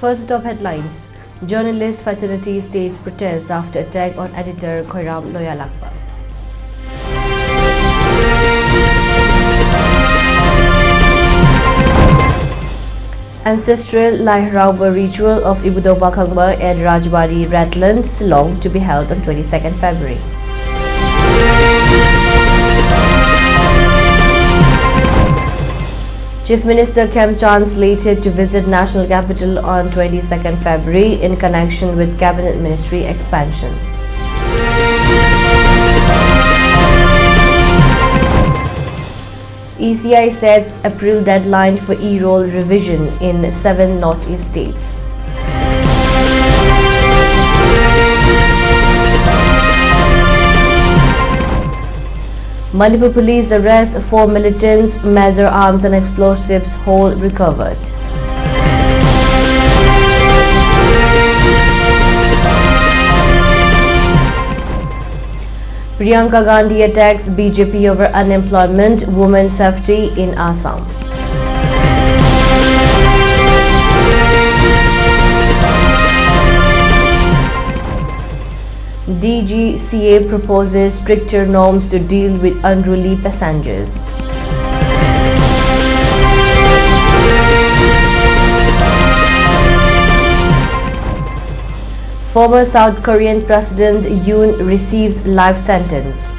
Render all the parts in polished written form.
First top headlines. Journalist fraternity states protest after attack on editor Khoiram Loyalakpa. Ancestral Lahrauba ritual of Ibudo Bakhangba at Rajbari, Ratland, Shillong to be held on 22nd February. Chief Minister Khemchand slated to visit national capital on 22nd February in connection with Cabinet Ministry expansion. ECI sets April deadline for e-roll revision in 7 Northeast states. Manipur police arrest 4 militants, measure arms and explosives, whole recovered. Priyanka Gandhi attacks BJP over unemployment, women's safety in Assam. DGCA proposes stricter norms to deal with unruly passengers. Former South Korean President Yoon receives life sentence.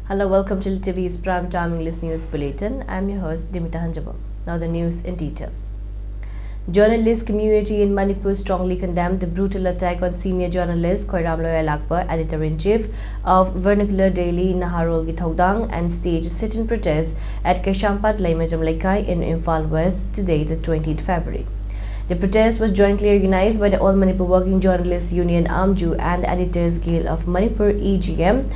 Hello, welcome to ELITETV's Prime Time English News Bulletin. I'm your host, DEEMITA. Now the news in detail. Journalist community in Manipur strongly condemned the brutal attack on senior journalist Khoiram Loyalakpa, editor-in-chief of vernacular daily Naharol Githaudang, and staged sit-in protest at Kaishampat Laimajam Laikai in Imphal West today, the 20th February. The protest was jointly organized by the All Manipur Working Journalists Union AMJU and the Editors Guild of Manipur EGM.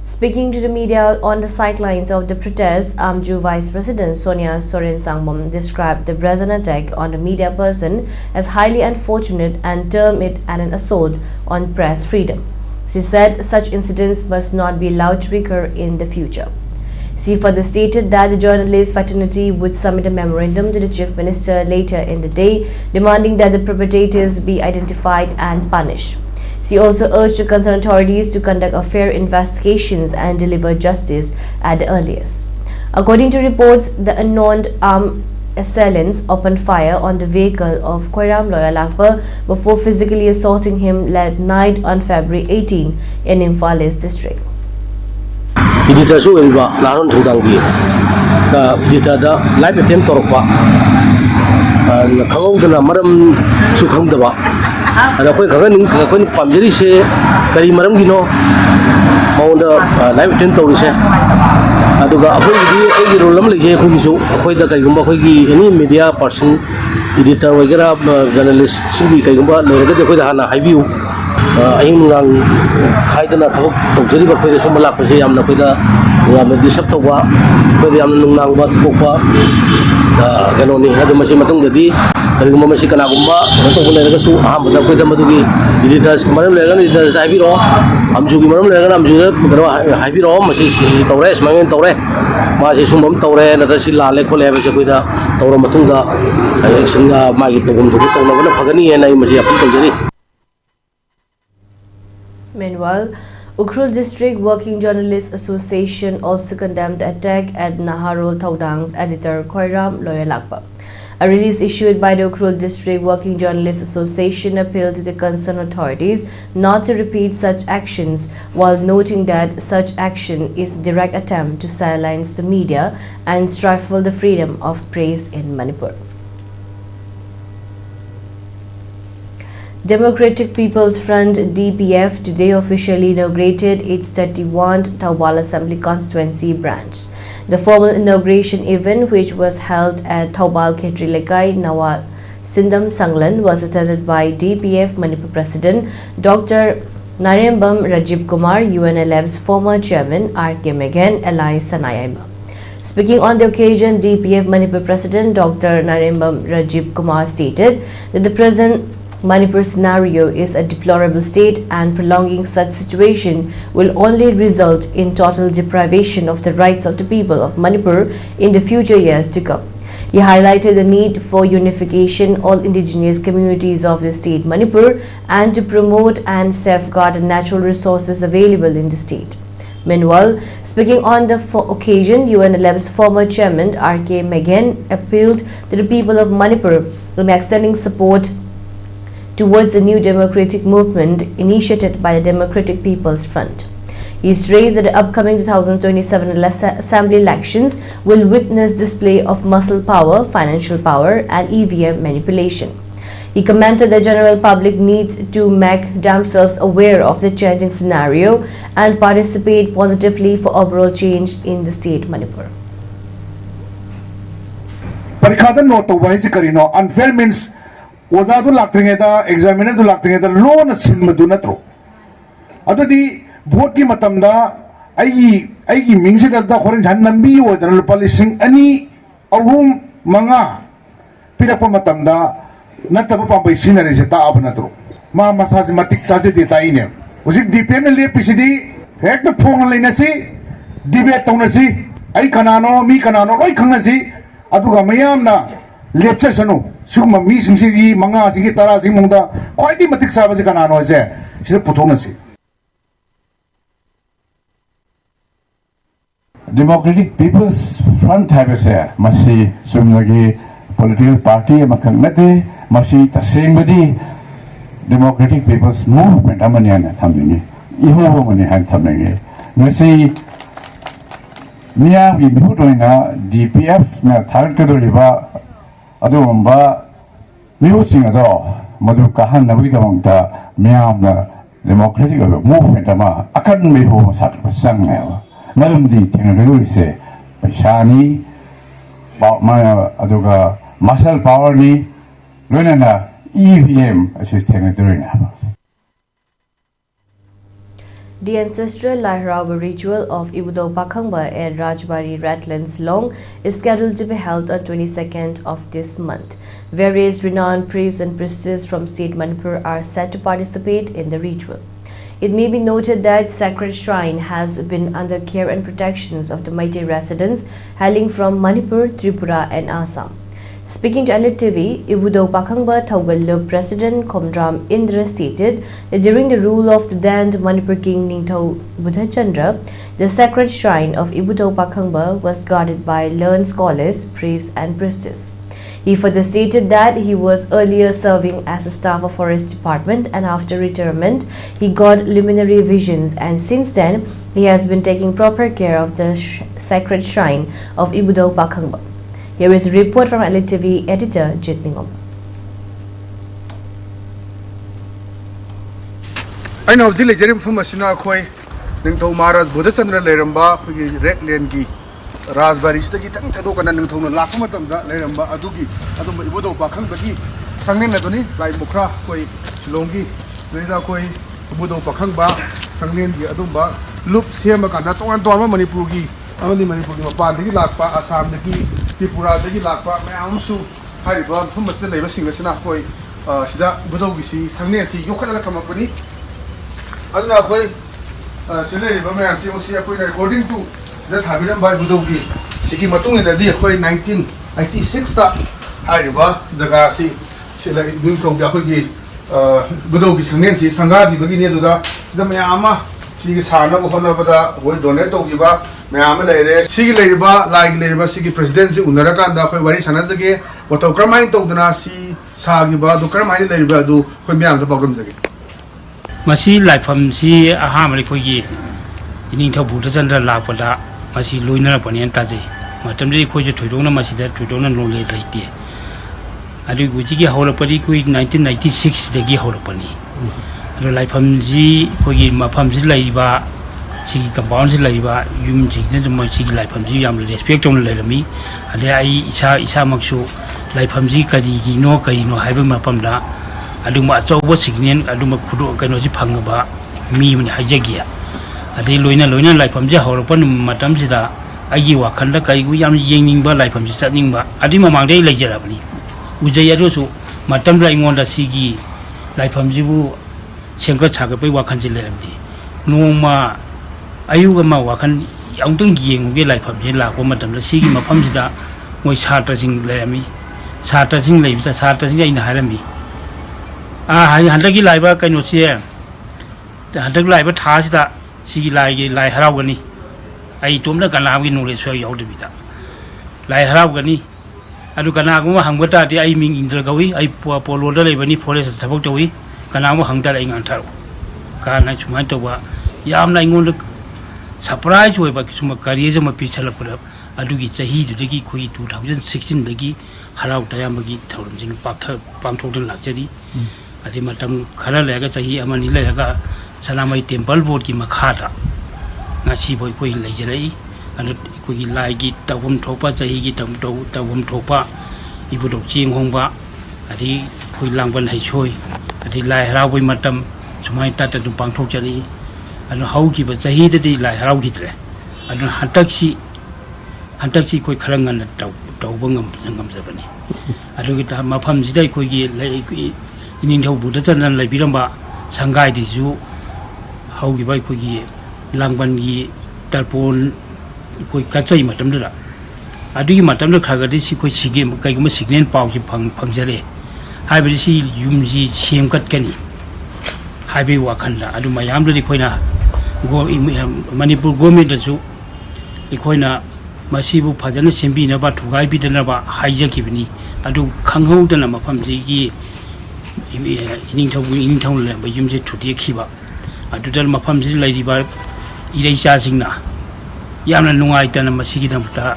Speaking to the media on the sidelines of the protest, AMJU Vice President Sonia Soren Sangmom described the brazen attack on the media person as highly unfortunate and termed it an assault on press freedom. She said such incidents must not be allowed to recur in the future. She further stated that the journalist fraternity would submit a memorandum to the Chief Minister later in the day, demanding that the perpetrators be identified and punished. She also urged the concerned authorities to conduct a fair investigations and deliver justice at the earliest. According to reports, the unknown armed assailants opened fire on the vehicle of Khoiram Loyalakpa before physically assaulting him late night on February 18 in Imphal East district. Editor su eriba laron thudangi the editor da live attempt torpa khangudana maram su khangdaba ada koi khaganing koi pamjeri se kari maram gino maunda live attempt torise aduga akoi role lam lege khoi su akoi da kai gumba khoi gi any media person editor wagera journalist singi kai gumba leraga de khoi da hana haibiu aing ngang haidana thok tokjeri ba khoi da somala ko se yamna khoi da yamna disap thwa khoi da yamna nungnang ba kokpa ganoni hadu masi matung dadi karigumba masi kana gumba to leraga su aham da khoi da madugi editors maram lega editors haibiro amju gi maram lega amju da garo haibiro masi tawre smamen tawre ma si sumam tawre na da si lale khole ba khoi da tawra matung da action ga ma gi togum du to na phagani ena masi apil tawjeri. Meanwhile, Ukhrul District Working Journalists Association also condemned the attack at Naharol Thaudang's editor Khoiram Loyalakpa. A release issued by the Ukhrul District Working Journalists Association appealed to the concerned authorities not to repeat such actions, while noting that such action is a direct attempt to silence the media and stifle the freedom of press in Manipur. Democratic People's Front (DPF) today officially inaugurated its 31st Thoubal Assembly Constituency branch. The formal inauguration event, which was held at Thoubal Khetri Lekai, Nawal Sindam Sanglan, was attended by DPF Manipur President Dr. Narembam Rajiv Kumar, UNLF's former chairman, R.K. Megan, Eli Sanayama. Speaking on the occasion, DPF Manipur President Dr. Narembam Rajiv Kumar stated that the present Manipur scenario is a deplorable state and prolonging such situation will only result in total deprivation of the rights of the people of Manipur in the future years to come. He highlighted the need for unification all indigenous communities of the state Manipur and to promote and safeguard the natural resources available in the state. Meanwhile, speaking on the occasion, UNLF's former chairman R.K. Megan appealed to the people of Manipur in extending support towards the new democratic movement initiated by the Democratic People's Front. He raised that the upcoming 2027 Assembly elections will witness display of muscle power, financial power and EVM manipulation. He commented the general public needs to make themselves aware of the changing scenario and participate positively for overall change in the state Manipur. Parikhadan no to why karino unfair means wazadu laktingeda examiner du laktingeda loan silmadu natro adudi vote ki matamda aigi mingse da khorin jhan nambi odana policing ani ahum manga pirakpa matamda nataba pambai sinare se ta abnatro ma masasi matik chaje de taine usik dpm le pcd hek the phong leina si debate tonasi ai kanano mi kanano loi khangnasi aduga mayamna lepse sanu sugma mi singsi manga sigi tara sing mongda khwaidi matik saba se kanano se sida puthonasi Democratic People's Front habese masi sumlagi political party amakang nate masi tasengmadi Democratic People's Movement amaniana thamningi iho mani han thamningi masi miya wi bihutoina DPF na tharkadoliba adumba mihusinga do madu kahan nabi damangta miya na Democratic Movement ama akan mihu masak pasang Malamdi tinggal se paisani, aduga muscle power ni, luna na EVM asis tinggal The ancestral Lahraba ritual of Ibudo Pakhangba at Rajbari Ratlands Long is scheduled to be held on 22nd of this month. Various renowned priests and priestesses from state Manipur are set to participate in the ritual. It may be noted that sacred shrine has been under care and protections of the mighty residents hailing from Manipur, Tripura and Assam. Speaking to ELITETV, Ibudo Pakhangba Thaugallu President Komdram Indra stated that during the rule of the then Manipur King Ningthau Buddhachandra, the sacred shrine of Ibudo Pakhangba was guarded by learned scholars, priests and priestesses. He further stated that he was earlier serving as a staff of Forest Department and after retirement, he got luminary visions and since then, he has been taking proper care of the sacred shrine of Ibudo Pakhangba. Here is a report from ELITETV editor Jitningom. I know the legend from Masina Koi, Ningto Maras, Buddhasandra Leramba, Red Lengi. Raspberry sticky tank Kadokan and Tona Lakamatam, Leramba, Adugi, Adum Ibudo Bakang, Sangin Ladoni, like Mukra, Koi, Shilongi, Reda Koi, Budo Bakangba, Sangin, Adumba, Loops here, Makanato and Doma Manipugi, only Manipur, Pandi Lakpa, Assam, the Key, Tipura, the Lakpa, Mamsu, Hariba, who must live a single Sinakoi, Sida, Budogisi, Sangnesi, Yokana Company. Anakoi, Silly, Baman, according to that Habiram by Budogi, Siki Matung in the year 1996, Hariba, Zagasi, Silla, Newton Yahogi, Budogi, Nancy, Sangadi, beginning to the Mayama, Sigisana, Honabada, we donate to Giva, Mayama, Sigi Leriba, like Leriba, Sigi Presidency, Unarakanda, very Sanazaki, what Okramai to the Nasi, Sagiba, Dokramai Leriba, when we have the bottoms again. Masi like from Si Ahamari Kogi, in Buddhasandra Lapada. Masih luina apa ni antaje, macam ni kau je tujuan masih dah tujuan knowledge lagi. Aduh, uji ke hal apa ni kau 1996 lagi hal apa ni. Aduh, life hamzi kau ni mafhamzi lagi ba, sigi compound si lagi ba, yum sigi cuma sigi life hamzi yang respect orang lagi lami. Ada ai isa maksud life hamzi kadi kino hai ber mafham dah. Aduh, macam apa sigi ni, aduh makudo kan wajib hang ba. mi mun hajagi adi loina laifam je horopan matam sida agi wakhanda kai gu yam yengning ba laifam si chatning ba adi mamang dei lejara bani ujai ado su matam lai ngonda sigi laifam jibu sengka chaga pai wakhan ji leramdi noma ayu ga ma wakhan yang tung yeng ge laifam je la ko matam la sigi mafam sida moi satra sing lerami satra sing leibta satra sing ina harami handaki laiba kaino sie handak laiba tha sida sigi lai harau gani ai tomna kana gi knowledge so yaw de bita lai harau gani adu kana gu hangbata ti ai ming indra gawi ai polo da lei bani forest thabok tawi kana mo hangta lai ngang tharo kana chumai to ba yam lai ngon surprise hoy ba kisuma career jama pichal pura adu gi chahi du gi khoi 2016 dagi harau tayam gi thorum jin pangthok den lakjadi adi matam khara lega chahi amani lega sanamai temple board ki makhada ngasi boy koi lejerai anu koi lai gi tawum thopa chahi gi tawum thopa ibudok ching hongba adi koi langban hai choi adi lai harau boi matam sumai tata du pangthok chali anu hau ki ba chahi de lai harau gi tre anu hantaksi koi kharangan tawbangam sangam sabani adu gi ta mafam jidai koi gi lai inin thau buda chanan lai biramba sangai di ju hau gi bai koi gi langban gi tarpon koi kachai matam dra adu gi matam da khaga di si koi sige kai gum signal paw ji phangjare hai bi si yum ji sem kat kani hai bi wakhanda adu mayam da koina go manipur government da ju ikoina masibu phajana sembi na ba thugai bi dana ba haija ki bini adu khanghau dana mafam ji gi ining thau le ba yum je thuti khiba adu dal mafam ji lai di ba irei cha singna yamna nungai tana masigi dam ta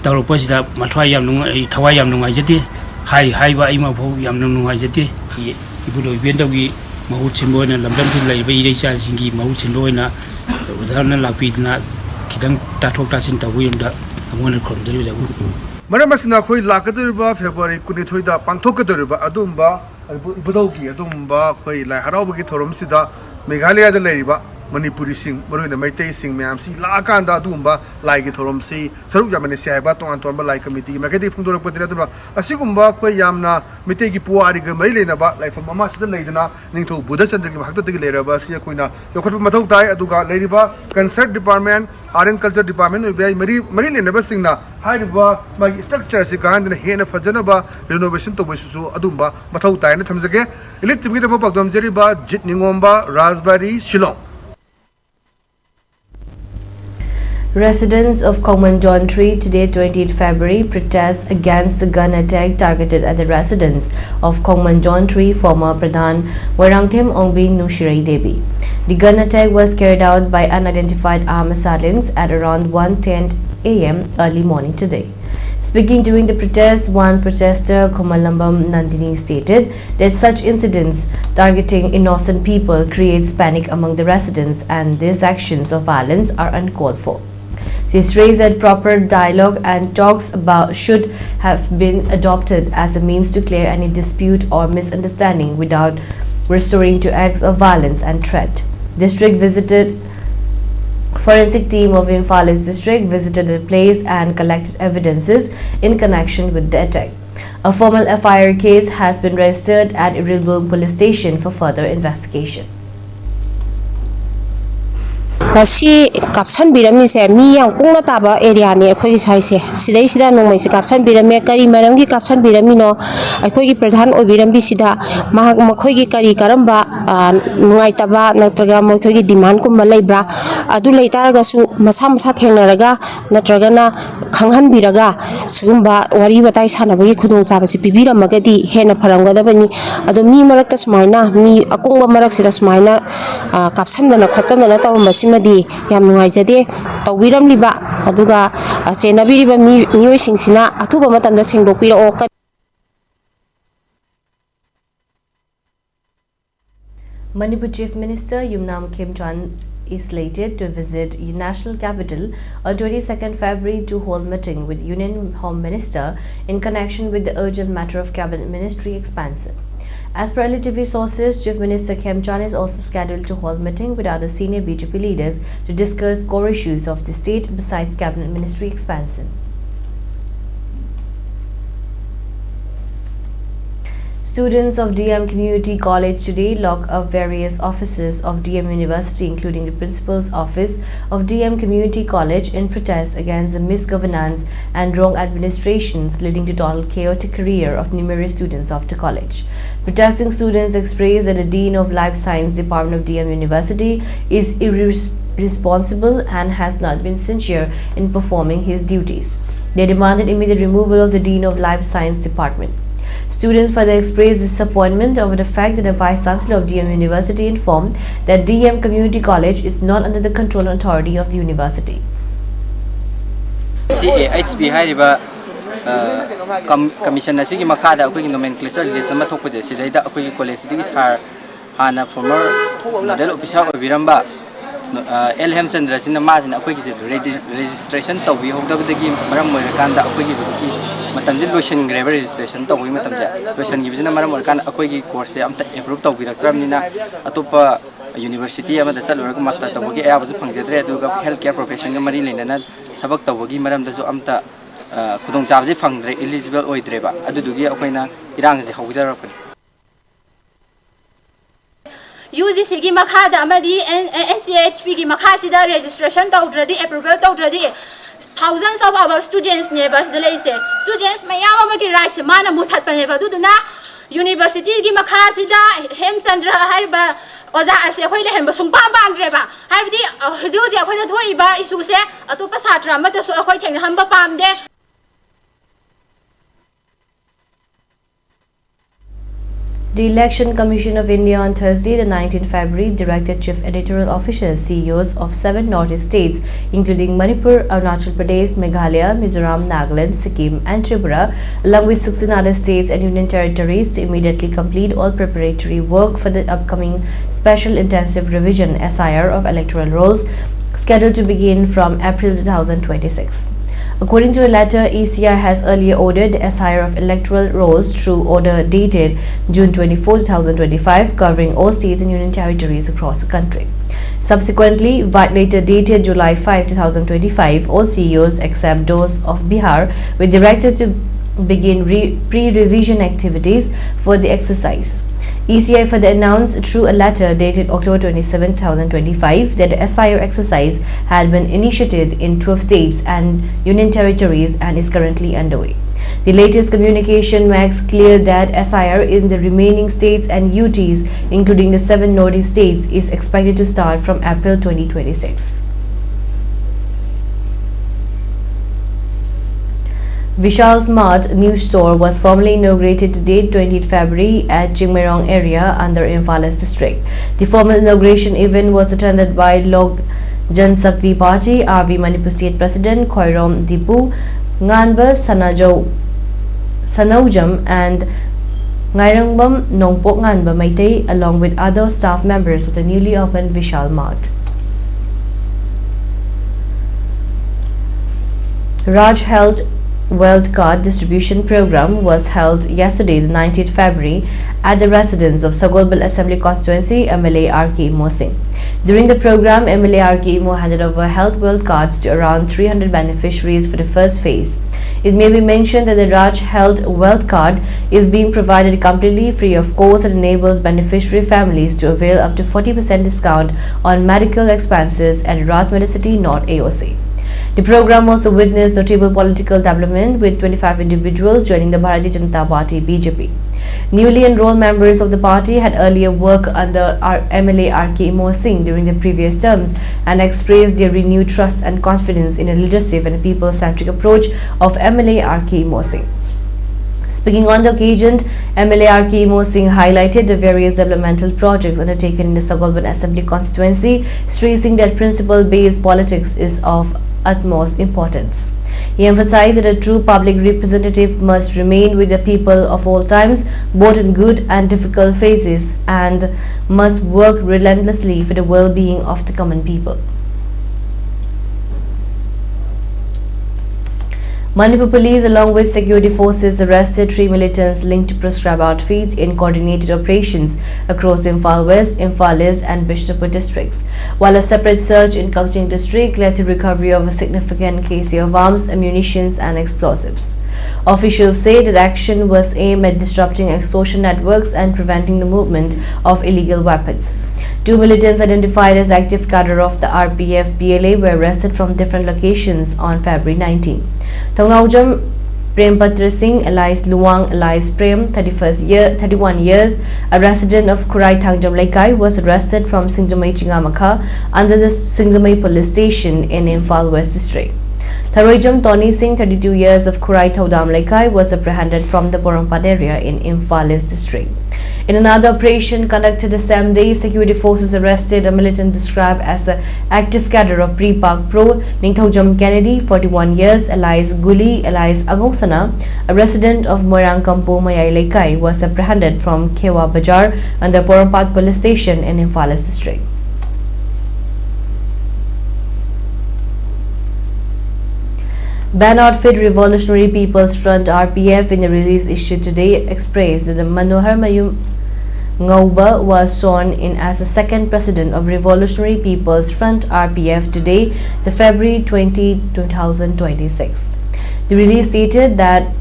tawro pasida mathwai yam nungai thawai yam nungai jati hai ba ima pho yam nungai jati ibudo ben dawi mahu chimbo na lamdam thi lai ba irei cha singi mahu chindo na udharna lapi na kidang ta thok ta sin ta wi da amona khom deri ja Madam Masina Koi Lakadurba, February Kunitoida, Pantokadurba, Adumba, Budogi, Adumba, Koi, like Harabaki Torumsida, Megalia de Leriba, Manipuri sing, Marina Mate sing, Mamsi, Lakanda Dumba, like Torumsi, Saruja Manesia, Baton and Tomba like committee, Magati from Durapadura, a Sigumba, Koi Yamna, Mitegi Puariga, Mailena, like from Mamas the Ladina, Ninto Buddhist and Hakata Lera, Basia Quina, Yokotu Tai, Aduga, Ladiba, Concert Department, Art and Culture Department, Marilyn never sing now. Haiba, my structure is a kind of hand of Fajanaba, renovation to Wishu, Adumba, Matau Tain, Tamsake, ELITETV Pakdom Jeriba, Jitningomba, Raspberry, Shillong. Residents of Kommanjontree today, 28 February, protest against the gun attack targeted at the residence of Kommanjontree former Pradhan Warangthem Ongbing Nushirai Devi. The gun attack was carried out by unidentified armed assailants at around 1:10 a.m. early morning today. Speaking during the protest, one protester, Komalambam Nandini, stated that such incidents targeting innocent people creates panic among the residents and these actions of violence are uncalled for. She stressed that proper dialogue and talks should have been adopted as a means to clear any dispute or misunderstanding without resorting to acts of violence and threat. Forensic team of Imphal district visited the place and collected evidences in connection with the attack. A formal FIR case has been registered at Irilbum police station for further investigation. Nasi kapsan birami se mi yang pungna taba area ni akhoi sai se sidai sida nongmai se kapsan birami kari maram gi kapsan birami no akhoi gi pradhan oi birambi sida mahak makhoi gi kari karamba nuai taba natraga makhoi gi demand kum leibra adu leitaraga su masa thengnaraga natraga na khanghan biraga sugumba wari batai sanabagi khudong chaba se pibiramagadi hena pharamgadabani adu mi marakta sumaina mi akungba marak sida sumaina kapsan dana khachan dana tawmasi yam nungai jade tawbiram liba aduga senabiriba mioi singsina athuba matamda sengdokpira o. Manipur Chief Minister Yumnam Khemchand is slated to visit national capital on 22nd February to hold meeting with Union Home Minister in connection with the urgent matter of Cabinet Ministry expansion. As per ELITETV sources, Chief Minister Khemchan is also scheduled to hold meeting with other senior BJP leaders to discuss core issues of the state besides cabinet ministry expansion. Students of DM Community College today lock up various offices of DM University, including the Principal's Office of DM Community College, in protest against the misgovernance and wrong administrations leading to total chaotic career of numerous students of the college. Protesting students expressed that the Dean of Life Science Department of DM University is irresponsible and has not been sincere in performing his duties. They demanded immediate removal of the Dean of Life Science Department. Students further expressed disappointment over the fact that the Vice Chancellor of DM University informed that DM Community College is not under the control and authority of the university. CAHB hariba commission asigi makada akoi nomenclature list ama thokpaje sidaida akoi college digi sar hana former nodal officer obiramba Elham Chandra sina majina akoi gi registration tawbi hogdabadagi maram moirkanda akoi gi matamje lotion grave registration tawbi matamje lotion gi bijina maram moirkan akoi gi course amta approve tawbi rakramnina atopa university ama da salurga master tawbi ayabazu phangjedre aduga healthcare profession ga mari leinana thabak tawbi maram da jo amta khudong chabje phangdre eligible oidreba adudugi akoina irangje hogjarapani UGC की मखादा अमदी NCHP की मखासिदा registration तौद्रदी approval तौद्रदी thousands of our students neighbors दलेसे students मयाम अमर की rights माना मुथत पने बदुदना university की मखासिदा हेमचंद्र हरबा ओजा असे अखोइ लेहन बसुं palm पामद्रेबा हाइबदी हजुजे अखोइना थोइबा issue से अतोपा छात्र अमदसु अखोइ थेंग हम्बा पामदे. The Election Commission of India on Thursday, the 19th February, directed chief editorial officials, CEOs of 7 northeast states, including Manipur, Arunachal Pradesh, Meghalaya, Mizoram, Nagaland, Sikkim, and Tripura, along with 16 other states and union territories, to immediately complete all preparatory work for the upcoming Special Intensive Revision (SIR) of electoral rolls, scheduled to begin from April 2026. According to a letter, ECI has earlier ordered the SIR of electoral rolls through order dated June 24, 2025, covering all states and union territories across the country. Subsequently, later dated July 5, 2025, all CEOs except those of Bihar were directed to begin pre-revision activities for the exercise. ECI further announced through a letter dated October 27, 2025, that the SIR exercise had been initiated in 12 states and union territories and is currently underway. The latest communication makes clear that SIR in the remaining states and UTs, including the 7 northeast states, is expected to start from April 2026. Vishal Smart new store was formally inaugurated today, 20th February, at Jingmerong area under Imphala's district. The formal inauguration event was attended by Lok Jan Shakti Party, RV Manipur State President Khoirom Dipu, Nganba Sanaujam and Ngairangbam Nongpok Nganba Maitei, along with other staff members of the newly opened Vishal Mart. Raj Health Wealth Card distribution program was held yesterday, the 19th February, at the residence of Sagolbal Assembly Constituency MLA R.K. Imo Singh. During the program, MLA R.K. Imo handed over health wealth cards to around 300 beneficiaries for the first phase. It may be mentioned that the Raj Health Wealth Card is being provided completely free of cost and enables beneficiary families to avail up to 40% discount on medical expenses at Raj Medicity North AOC. The program also witnessed notable political development, with 25 individuals joining the Bharatiya Janata Party (BJP). Newly enrolled members of the party had earlier worked under MLA R.K. Imo Singh during the previous terms and expressed their renewed trust and confidence in the leadership and people-centric approach of MLA R.K. Imo Singh. Speaking on the occasion, MLA R.K. Imo Singh highlighted the various developmental projects undertaken in the Sagolban Assembly constituency, stressing that principle-based politics is of utmost importance. He emphasized that a true public representative must remain with the people of all times, both in good and difficult phases, and must work relentlessly for the well-being of the common people. Manipur police along with security forces arrested 3 militants linked to prescribed outfits in coordinated operations across Imphal West, Imphal East and Bishnupur districts, while a separate search in Kangching district led to recovery of a significant kg of arms, ammunition and explosives. Officials say that action was aimed at disrupting extortion networks and preventing the movement of illegal weapons. 2 militants identified as active cadre of the RPF BLA were arrested from different locations on February 19. Thongnaujam Prempatra Singh alias Luang alias Prem, 31 years, a resident of Kurai Thangjam Laikai, was arrested from Singjamai Chingamakha under the Singjamai police station in Imphal West district. Tharoijam Tony Singh, 32 years, of Kurai Thaudam Laikai, was apprehended from the Borongpat area in Imphal East district. In another operation conducted the same day, security forces arrested a militant described as an active cadre of Pre-Park Pro, Ningthaujam Kennedy, 41 years, alias Guli, alias Agosana, a resident of Moirang Kampo Mayai Laikai, was apprehended from Kewa Bajar under Borongpat police station in Imphal East district. Ban outfit Revolutionary People's Front RPF in a release issued today expressed that the Manohar Mayum Ngauba was sworn in as the second president of Revolutionary People's Front RPF today, the February 20, 2026. The release stated that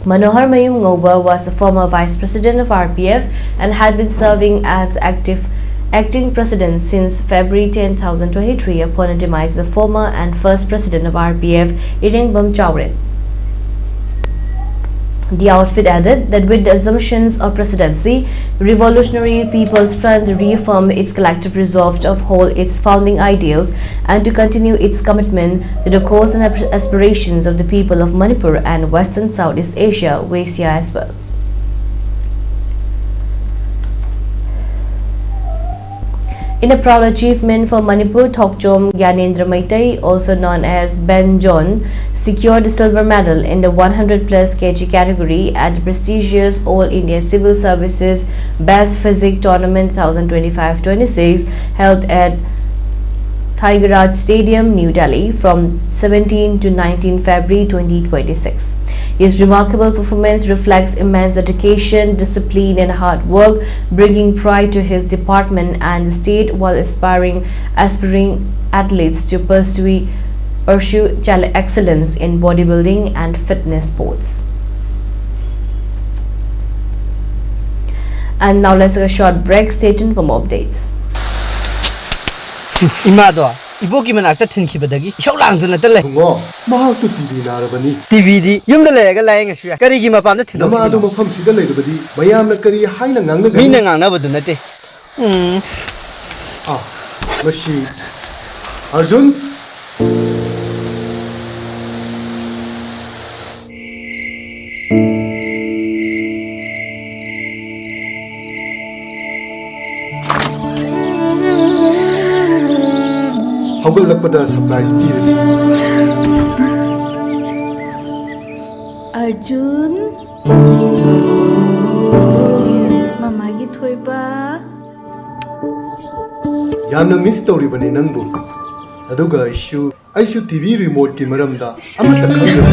Manohar Mayum Ngauba was a former vice president of RPF and had been serving as acting president since February 10, 2023 upon the demise of the former and first president of RPF, Irengbam Chowrin. The outfit added that with the assumptions of presidency, the Revolutionary People's Front reaffirmed its collective resolve to uphold its founding ideals and to continue its commitment to the cause and aspirations of the people of Manipur and Western Southeast Asia, Asia as well. In a proud achievement for Manipur, Thokchom Gyanendra Maitai, also known as Ben John, secured the silver medal in the 100+ kg category at the prestigious All India Civil Services Best Physics Tournament 2025-26 held at Tigeraj Stadium, New Delhi from 17 to 19 February 2026. His remarkable performance reflects immense dedication, discipline and hard work, bringing pride to his department and the state while aspiring athletes to pursue excellence in bodybuilding and fitness sports. And now let's take a short break. Stay tuned for more updates. Imado, iboki manakta thinkibadagi chawlangduna tale ngo mahak tu TV narabani TV di yumda lega laeng asya karigi mapamda thindo nama adu mafam sida leirabadi mayamna kari haina ngangna mina ngangna badu nate mashi Arjun Haugalakpada surprise piece. Arjun Mama gi thoiba Yamna miss toribani nangbu aduga issue TV remote ki maramda amata khangna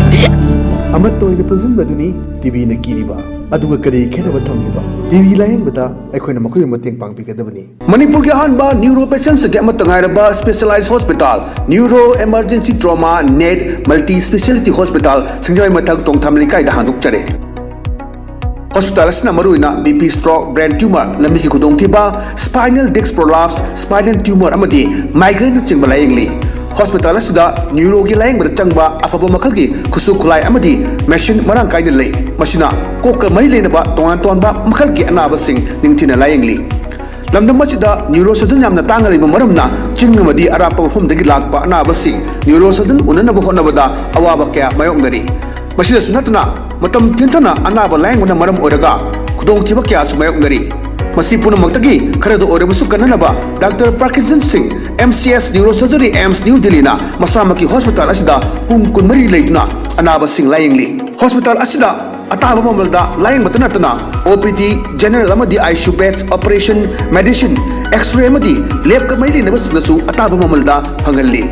amato ina pazin baduni TV na kiriba aduga kare khena bathamniba TV laeng bata akhona makoi mateng pangpigadabani Manipur ke hanba neuro patients ke amatangairaba specialized hospital neuro emergency trauma net multi speciality hospital singjai mathak tongthamli kai da handuk chare hospital asna maruina BP stroke brain tumor lambi ki khudong thiba spinal disc prolapse spinal tumor amadi migraine chingba laengli hospital asida neuro gi laeng bada changba afaba makal gi khusu khulai amadi machine marang kai de lei machina kokal mari lenaba tongan ba makal gi anaba sing ningthina laengli lamdam masida neurosurgeon yamna tangariba maramna chingmadi arapa hom dagi lakpa anaba sing neurosurgeon unana ba honabada awaba kya mayongdari masida sunatna matam tintana anaba laenguna maram oraga khudong thiba kya su mayongdari masi punamakta kharado orabusu kananaba Dr. Parkinson Singh MCS Neurosurgery AIMS New Delhi na masamaki hospital asida pung kunmari leiduna anaba sing layengli hospital asida ataba mamalda laying matanatana OPD general amadi ICU beds operation medicine x-ray amadi lab ka maili na basinasu ataba mamalda phangalli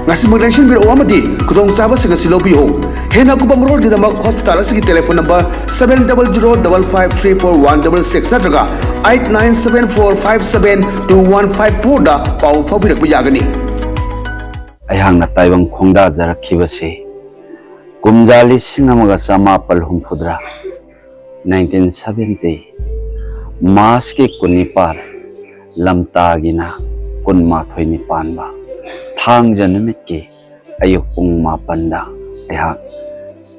ngasi magdenshin biro amadi kudong saba sigasi lobi ho hena kubam road gidamak hospital asigi telephone number 700553416 natraga 8974572154 da pau phabirak biyagani ayang na taibang khongda jarakibase kumjali singamaga samapal humphudra 1970 mas ke kunipar lamtagina kunmathoi nipanba thang janamit ke ayuk pung mapanda ayang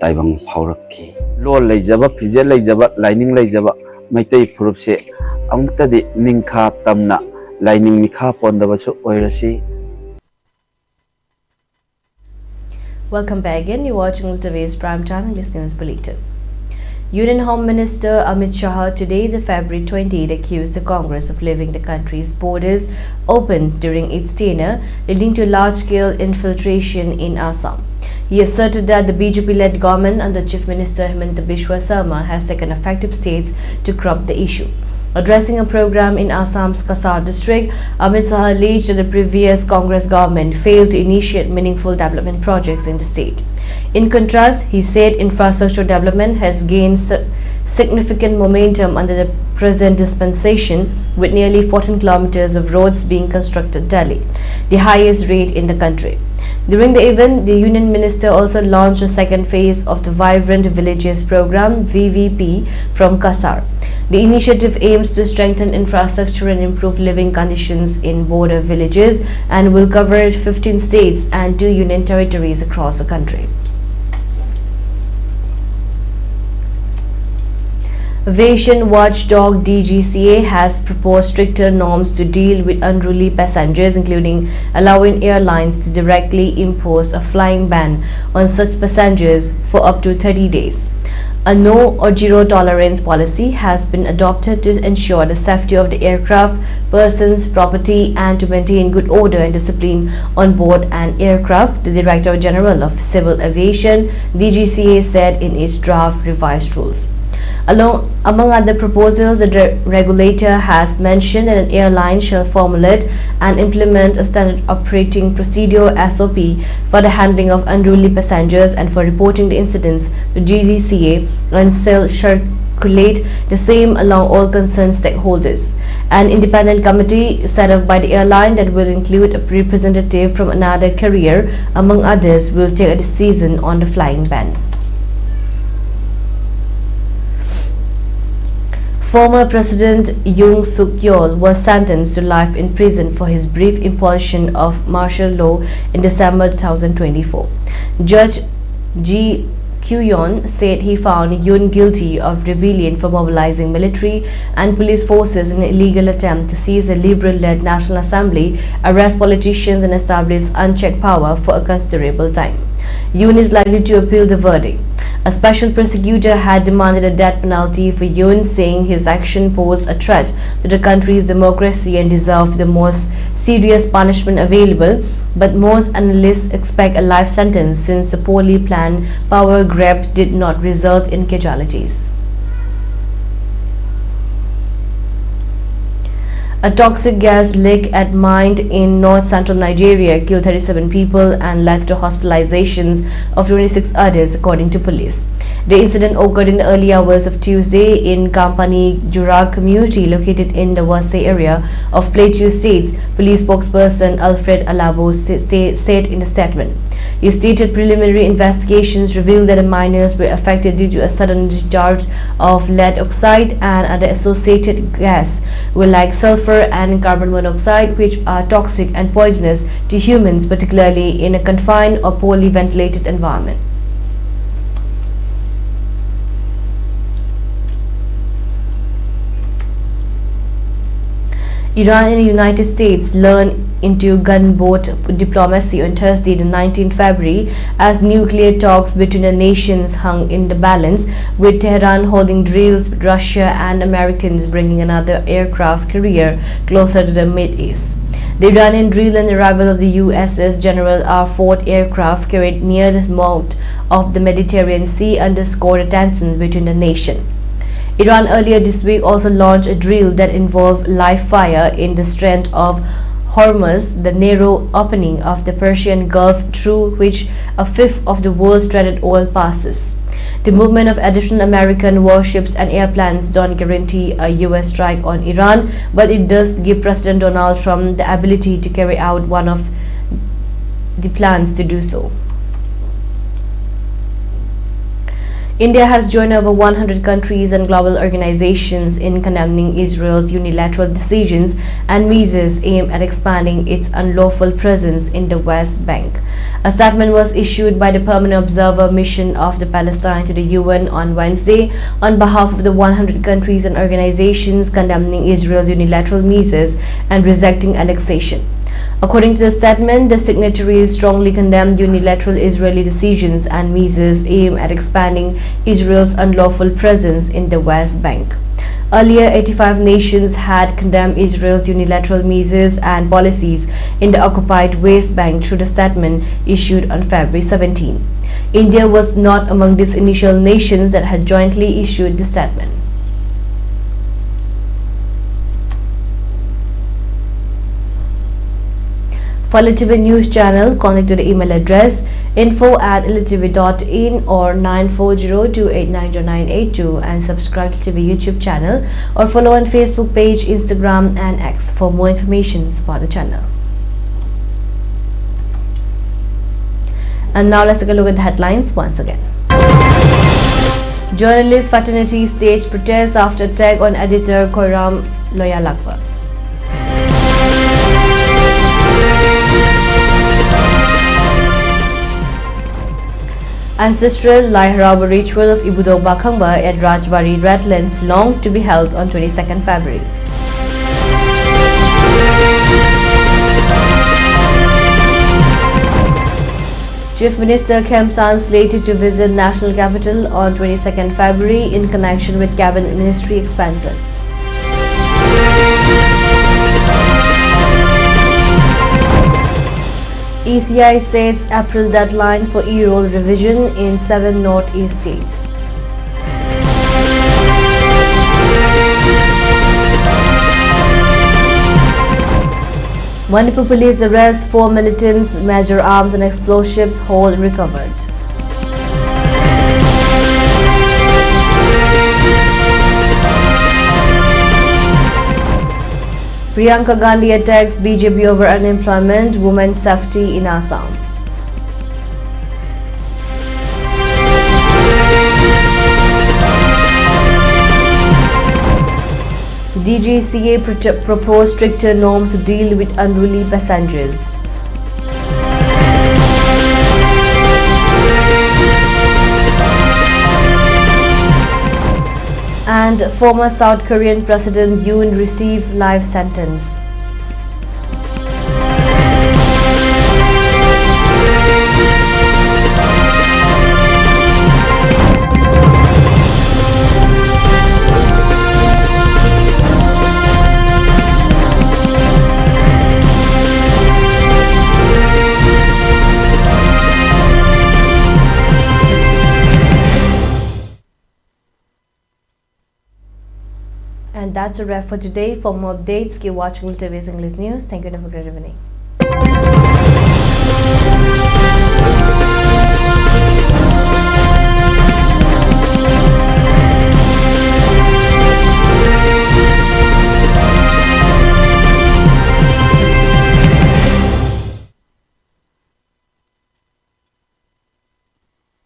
taibang phaurakki lol leijaba phije leijaba lining leijaba maitai phurupse amtadi mingkha tamna lining mikha pondabasu oirasi. Welcome back again. You're watching ELITETV's Primetime English News Bulletin. Union Home Minister Amit Shah today, the February 20th, accused the Congress of leaving the country's borders open during its tenure, leading to large-scale infiltration in Assam. He asserted that the BJP-led government under Chief Minister Himanta Biswa Sarma has taken effective steps to curb the issue. Addressing a program in Assam's Kasar district, Amit Shah alleged that the previous Congress government failed to initiate meaningful development projects in the state. In contrast, he said infrastructure development has gained significant momentum under the present dispensation, with nearly 14 kilometers of roads being constructed daily, the highest rate in the country. During the event, the Union Minister also launched a second phase of the Vibrant Villages program (VVP) from Kasar. The initiative aims to strengthen infrastructure and improve living conditions in border villages and will cover 15 states and 2 union territories across the country. Aviation watchdog DGCA has proposed stricter norms to deal with unruly passengers, including allowing airlines to directly impose a flying ban on such passengers for up to 30 days. A no or zero tolerance policy has been adopted to ensure the safety of the aircraft, persons, property, and to maintain good order and discipline on board an aircraft, the Director General of Civil Aviation, DGCA, said in its draft revised rules. Among other proposals, the regulator has mentioned that an airline shall formulate and implement a standard operating procedure (SOP) for the handling of unruly passengers and for reporting the incidents to DGCA, and shall circulate the same along all concerned stakeholders. An independent committee set up by the airline that will include a representative from another carrier, among others, will take a decision on the flying ban. Former President Yoon Suk Yeol was sentenced to life in prison for his brief impulsion of martial law in December 2024. Judge G. Kyu-yeon said he found Yoon guilty of rebellion for mobilizing military and police forces in an illegal attempt to seize the Liberal-led National Assembly, arrest politicians, and establish unchecked power for a considerable time. Yoon is likely to appeal the verdict. A special prosecutor had demanded a death penalty for Yoon, saying his action posed a threat to the country's democracy and deserved the most serious punishment available, but most analysts expect a life sentence since the poorly planned power grab did not result in casualties. A toxic gas leak at mine in north-central Nigeria killed 37 people and led to hospitalizations of 26 others, according to police. The incident occurred in the early hours of Tuesday in Kampani Jurag community located in the Wase area of Plateau States, police spokesperson Alfred Alabo said in a statement. He stated preliminary investigations revealed that the miners were affected due to a sudden discharge of lead oxide and other associated gas were like sulfur and carbon monoxide, which are toxic and poisonous to humans, particularly in a confined or poorly ventilated environment. Iran and the United States leaned into gunboat diplomacy on Thursday, the 19th February, as nuclear talks between the nations hung in the balance, with Tehran holding drills with Russia and Americans bringing another aircraft carrier closer to the Mid-East. The Iranian drill and arrival of the USS General R. Ford aircraft carried near the mouth of the Mediterranean Sea underscored the tensions between the nation. Iran earlier this week also launched a drill that involved live fire in the Strait of Hormuz, the narrow opening of the Persian Gulf through which a fifth of the world's traded oil passes. The movement of additional American warships and airplanes don't guarantee a US strike on Iran, but it does give President Donald Trump the ability to carry out one of the plans to do so. India has joined over 100 countries and global organizations in condemning Israel's unilateral decisions and measures aimed at expanding its unlawful presence in the West Bank. A statement was issued by the Permanent Observer Mission of the Palestine to the UN on Wednesday on behalf of the 100 countries and organizations condemning Israel's unilateral measures and rejecting annexation. According to the statement, the signatories strongly condemned unilateral Israeli decisions and measures aimed at expanding Israel's unlawful presence in the West Bank. Earlier, 85 nations had condemned Israel's unilateral measures and policies in the occupied West Bank through the statement issued on February 17. India was not among these initial nations that had jointly issued the statement. For ELITETV News Channel, contact to the email address info@elitetv.in or 9402890982 and subscribe to the YouTube channel or follow on Facebook page, Instagram and X for more information for the channel. And now let's take a look at the headlines once again. Journalist fraternity staged protests after attack on editor Khurram Loyalakbar. Ancestral Lai Haraba ritual of Ibudok Bakhangba at Rajbari Redlands long to be held on 22nd February. Chief Minister Khemsan slated to visit national capital on 22nd February in connection with cabinet ministry expansion. ECI sets April deadline for e-roll revision in 7 Northeast states. Manipur police arrest 4 militants, major arms and explosives, whole recovered. Priyanka Gandhi attacks BJP over unemployment, women's safety in Assam. DGCA proposed stricter norms to deal with unruly passengers. And former South Korean President Yoon received life sentence. And that's a wrap for today. For more updates, keep watching ELITETV's English News. Thank you and have a great evening.